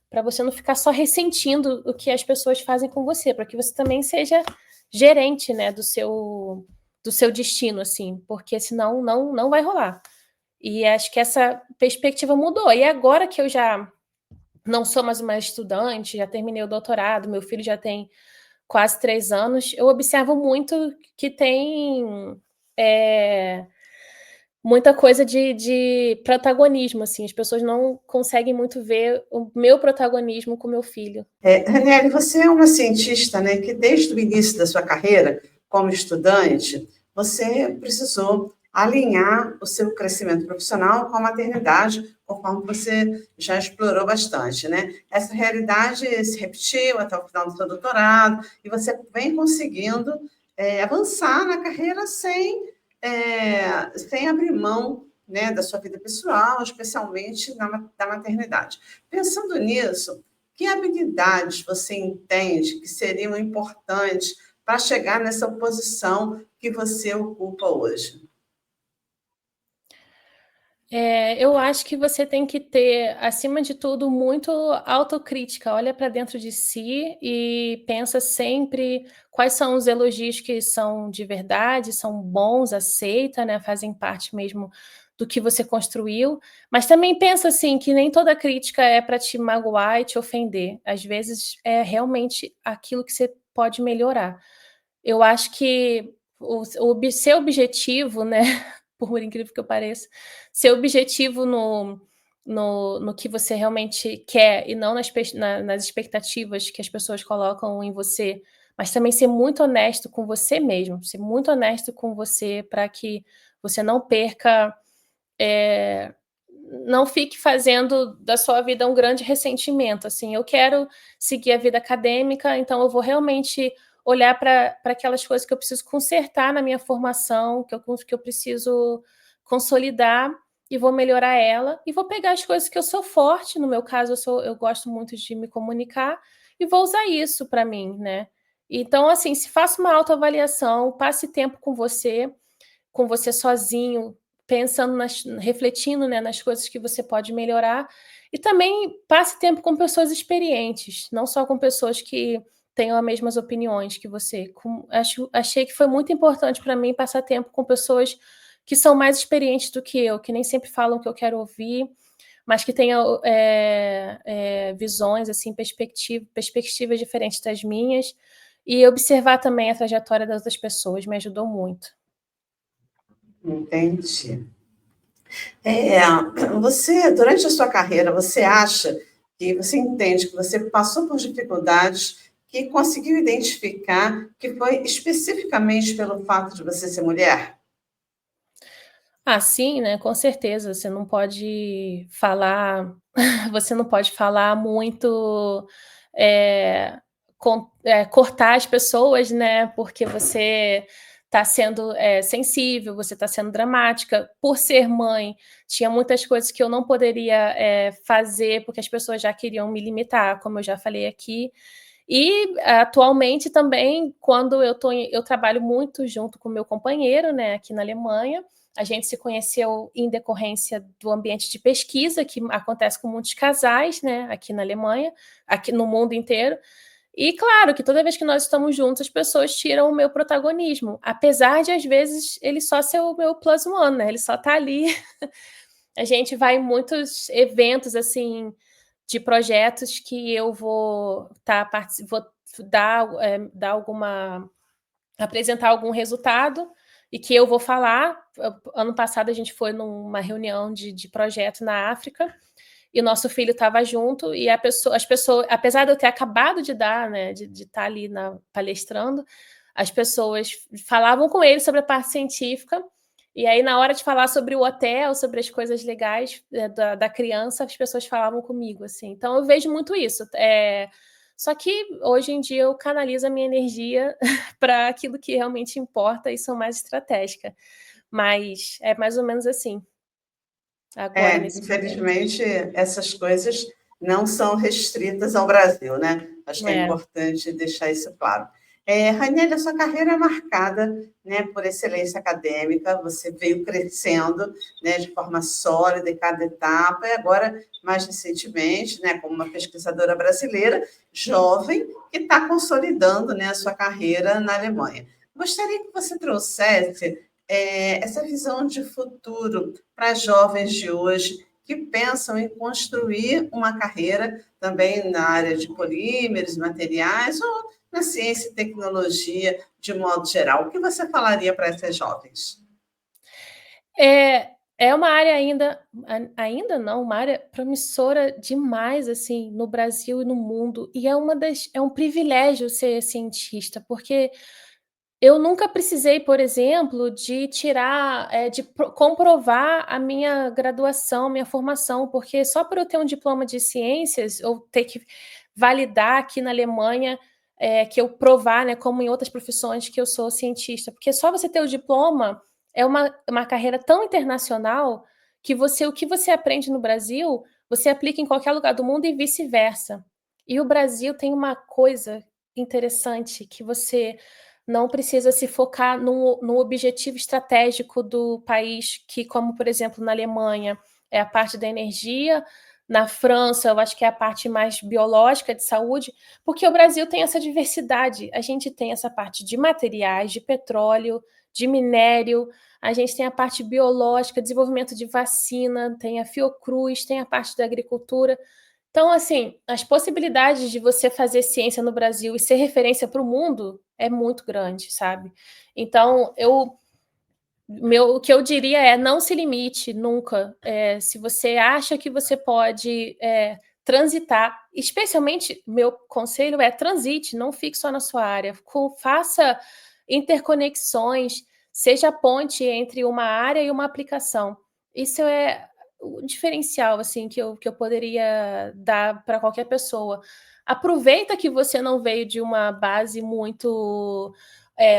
para você não ficar só ressentindo o que as pessoas fazem com você, para que você também seja gerente, né, do seu destino, assim, porque senão não vai rolar. E acho que essa perspectiva mudou. E agora que eu já não sou mais uma estudante, já terminei o doutorado, meu filho já tem quase 3 anos, eu observo muito que tem muita coisa de protagonismo, assim, as pessoas não conseguem muito ver o meu protagonismo com meu filho. Ranieri, você é uma cientista, né, que desde o início da sua carreira como estudante, você precisou alinhar o seu crescimento profissional com a maternidade, conforme você já explorou bastante, né? Essa realidade se repetiu até o final do seu doutorado e você vem conseguindo avançar na carreira sem abrir mão, né, da sua vida pessoal, especialmente da maternidade. Pensando nisso, que habilidades você entende que seriam importantes para chegar nessa posição que você ocupa hoje? Eu acho que você tem que ter, acima de tudo, muito autocrítica. Olha para dentro de si e pensa sempre quais são os elogios que são de verdade, são bons, aceita, né? Fazem parte mesmo do que você construiu. Mas também pensa assim que nem toda crítica é para te magoar e te ofender. Às vezes é realmente aquilo que você pode melhorar. Eu acho que seu objetivo, né? Por incrível que eu pareça, ser objetivo no que você realmente quer e não nas expectativas que as pessoas colocam em você, mas também ser muito honesto com você mesmo, ser muito honesto com você para que você não perca não fique fazendo da sua vida um grande ressentimento, assim, eu quero seguir a vida acadêmica, então eu vou realmente olhar para aquelas coisas que eu preciso consertar na minha formação, que eu preciso consolidar, e vou melhorar ela, e vou pegar as coisas que eu sou forte, no meu caso eu gosto muito de me comunicar, e vou usar isso para mim, né. Então, assim, se faça uma autoavaliação, passe tempo com você sozinho, pensando refletindo, né, nas coisas que você pode melhorar, e também passe tempo com pessoas experientes, não só com pessoas que tenham as mesmas opiniões que você. Achei que foi muito importante para mim passar tempo com pessoas que são mais experientes do que nem sempre falam o que eu quero ouvir, mas que tenham visões, assim, perspectivas diferentes das minhas, e observar também a trajetória das outras pessoas me ajudou muito. Entendi. Você, durante a sua carreira, você acha que você entende que você passou por dificuldades que conseguiu identificar que foi especificamente pelo fato de você ser mulher? Ah, sim, né, com certeza, você não pode falar você não pode falar muito, cortar as pessoas, né, porque você está sendo, sensível, você está sendo dramática. Por ser mãe, tinha muitas coisas que eu não poderia, fazer, porque as pessoas já queriam me limitar, como eu já falei aqui. E, atualmente, também, quando eu trabalho muito junto com o meu companheiro, né, aqui na Alemanha. A gente se conheceu em decorrência do ambiente de pesquisa, que acontece com muitos casais, né, aqui na Alemanha, aqui no mundo inteiro. E claro que toda vez que nós estamos juntos, as pessoas tiram o meu protagonismo, apesar de às vezes ele só ser o meu plus one, né, ele só tá ali. A gente vai em muitos eventos, assim, de projetos que eu vou vou dar alguma apresentar algum resultado e que eu vou falar. Ano passado a gente foi numa reunião de projeto na África e o nosso filho estava junto e as pessoas, apesar de eu ter acabado de dar, né, de estar ali palestrando, as pessoas falavam com ele sobre a parte científica e aí na hora de falar sobre o hotel, sobre as coisas legais da criança, as pessoas falavam comigo, assim. Então eu vejo muito isso. Só que hoje em dia eu canalizo a minha energia para aquilo que realmente importa e sou mais estratégica. Mas é mais ou menos assim, agora nesse momento. Infelizmente, essas coisas não são restritas ao Brasil, né? Acho que é É, importante deixar isso claro. Raniele, a sua carreira é marcada, né, por excelência acadêmica, você veio crescendo, né, de forma sólida em cada etapa, e agora, mais recentemente, né, como uma pesquisadora brasileira, jovem, que está consolidando, né, a sua carreira na Alemanha. Gostaria que você trouxesse essa visão de futuro para jovens de hoje que pensam em construir uma carreira também na área de polímeros, materiais ou na ciência e tecnologia de modo geral. O que você falaria para essas jovens? é uma área ainda não, uma área promissora demais, assim, no Brasil e no mundo, e é um privilégio ser cientista, porque eu nunca precisei, por exemplo, de tirar, de comprovar a minha graduação, minha formação, porque só por eu ter um diploma de ciências, ou ter que validar aqui na Alemanha, que eu provar, né, como em outras profissões, que eu sou cientista. Porque só você ter o diploma é uma carreira tão internacional que o que você aprende no Brasil, você aplica em qualquer lugar do mundo e vice-versa. E o Brasil tem uma coisa interessante que você não precisa se focar no objetivo estratégico do país, que, como por exemplo, na Alemanha, é a parte da energia, na França, eu acho que é a parte mais biológica de saúde, porque o Brasil tem essa diversidade. A gente tem essa parte de materiais, de petróleo, de minério, a gente tem a parte biológica, desenvolvimento de vacina, tem a Fiocruz, tem a parte da agricultura. Então, assim, as possibilidades de você fazer ciência no Brasil e ser referência para o mundo é muito grande, sabe. Então o que eu diria é: não se limite nunca, se você acha que você pode, transitar, especialmente meu conselho é: transite, não fique só na sua área, faça interconexões, seja a ponte entre uma área e uma aplicação. Isso o diferencial assim que eu poderia dar para qualquer pessoa. Aproveita que você não veio de uma base muito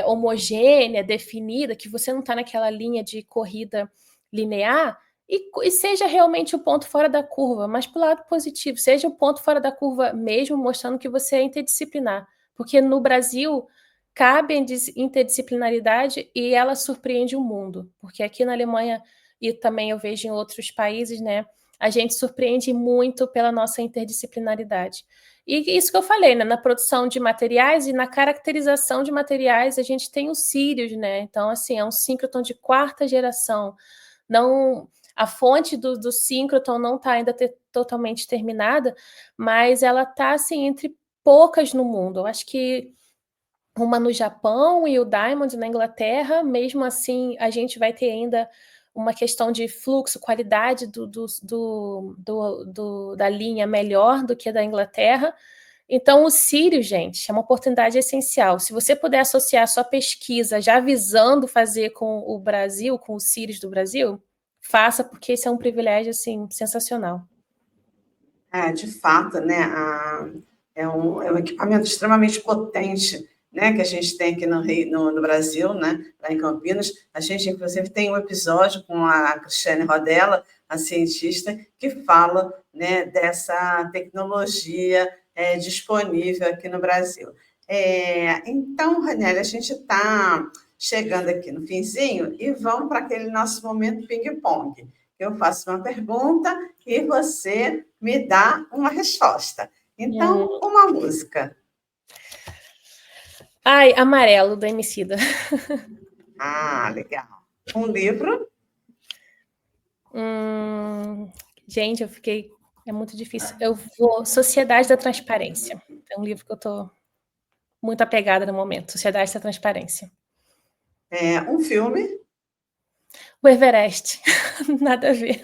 homogênea, definida, que você não está naquela linha de corrida linear, e seja realmente o ponto fora da curva, mas para o lado positivo, seja o ponto fora da curva mesmo, mostrando que você é interdisciplinar. Porque no Brasil cabe a interdisciplinaridade e ela surpreende o mundo. Porque aqui na Alemanha, e também eu vejo em outros países, né, a gente surpreende muito pela nossa interdisciplinaridade. E isso que eu falei, né, na produção de materiais e na caracterização de materiais, a gente tem os Sirius, né? Então, assim, é um síncroton de 4ª geração. Não, a fonte do síncroton não está ainda totalmente terminada, mas ela está assim, entre poucas no mundo. Eu acho que uma no Japão e o Diamond na Inglaterra, mesmo assim, a gente vai ter ainda uma questão de fluxo, qualidade da linha melhor do que a da Inglaterra. Então, o Sirius, gente, é uma oportunidade essencial. Se você puder associar a sua pesquisa já visando fazer com o Brasil, com o Sirius do Brasil, faça, porque esse é um privilégio, assim, sensacional. De fato, né? É um equipamento extremamente potente, né, que a gente tem aqui no Brasil, né, lá em Campinas. A gente, inclusive, tem um episódio com a Cristiane Rodella, a cientista, que fala, né, dessa tecnologia disponível aqui no Brasil. Então, Ranieri, a gente está chegando aqui no finzinho e vamos para aquele nosso momento ping-pong. Eu faço uma pergunta e você me dá uma resposta. Então, uma música. Ai, Amarelo, do Emicida. Legal. Um livro? Gente, eu fiquei... É muito difícil. Eu vou... Sociedade da Transparência. É um livro que eu estou muito apegada no momento. Sociedade da Transparência. Um filme? O Everest. Nada a ver.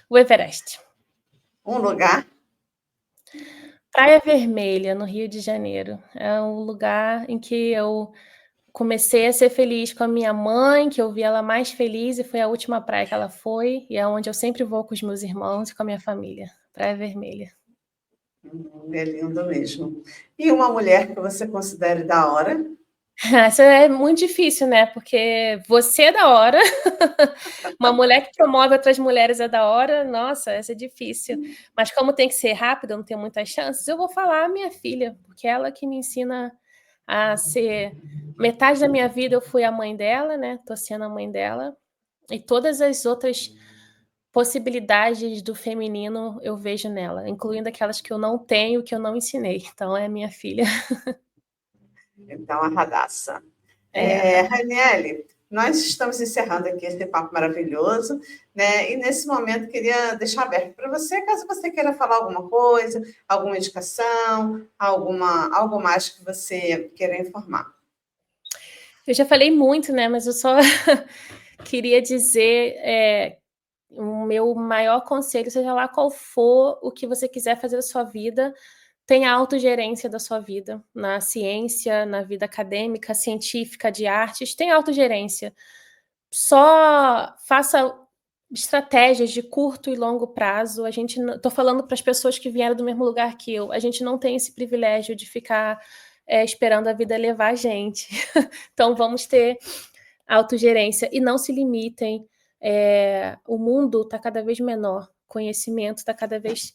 O Everest. Um lugar? Praia Vermelha, no Rio de Janeiro. É um lugar em que eu comecei a ser feliz com a minha mãe, que eu vi ela mais feliz, e foi a última praia que ela foi, e é onde eu sempre vou com os meus irmãos e com a minha família. Praia Vermelha. É lindo mesmo. E uma mulher que você considere da hora? Isso é muito difícil, né? Porque você é da hora. Uma mulher que promove outras mulheres é da hora. Nossa, essa é difícil. Mas como tem que ser rápido, eu não tenho muitas chances, eu vou falar a minha filha, porque é ela que me ensina a ser... Metade da minha vida eu fui a mãe dela, né? Tô sendo a mãe dela. E todas as outras possibilidades do feminino eu vejo nela, incluindo aquelas que eu não tenho, que eu não ensinei. Então, é minha filha. Então, a Radassa. É. Ranieri, nós estamos encerrando aqui esse papo maravilhoso, né? E nesse momento queria deixar aberto para você, caso você queira falar alguma coisa, alguma indicação, algo mais que você queira informar. Eu já falei muito, né? Mas eu só queria dizer o meu maior conselho, seja lá qual for o que você quiser fazer da sua vida, tenha autogerência da sua vida, na ciência, na vida acadêmica, científica, de artes, tenha autogerência. Só faça estratégias de curto e longo prazo. Estou falando para as pessoas que vieram do mesmo lugar que eu, a gente não tem esse privilégio de ficar esperando a vida levar a gente. Então, vamos ter autogerência e não se limitem. O mundo está cada vez menor, conhecimento está cada vez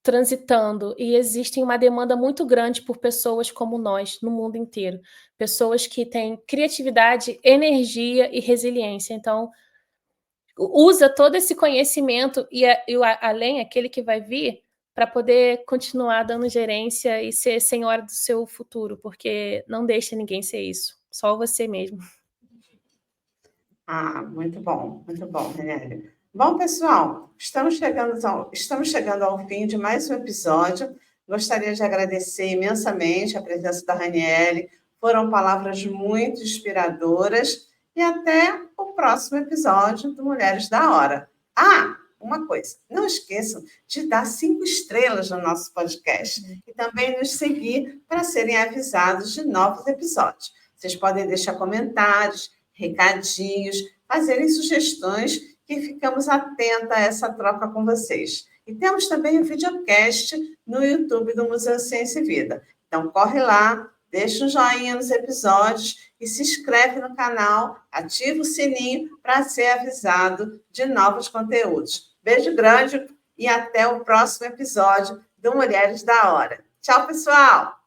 transitando, e existe uma demanda muito grande por pessoas como nós, no mundo inteiro. Pessoas que têm criatividade, energia e resiliência. Então, usa todo esse conhecimento e além, aquele que vai vir, para poder continuar dando gerência e ser senhora do seu futuro, porque não deixa ninguém ser isso, só você mesmo. Muito bom, Ranieri. Bom, pessoal, estamos chegando ao fim de mais um episódio. Gostaria de agradecer imensamente a presença da Ranieri. Foram palavras muito inspiradoras. E até o próximo episódio do Mulheres da Hora. Uma coisa, não esqueçam de dar 5 estrelas no nosso podcast e também nos seguir para serem avisados de novos episódios. Vocês podem deixar comentários, recadinhos, fazerem sugestões que ficamos atentas a essa troca com vocês. E temos também o videocast no YouTube do Museu Ciência e Vida. Então, corre lá, deixa um joinha nos episódios e se inscreve no canal, ativa o sininho para ser avisado de novos conteúdos. Beijo grande e até o próximo episódio do Mulheres da Hora. Tchau, pessoal!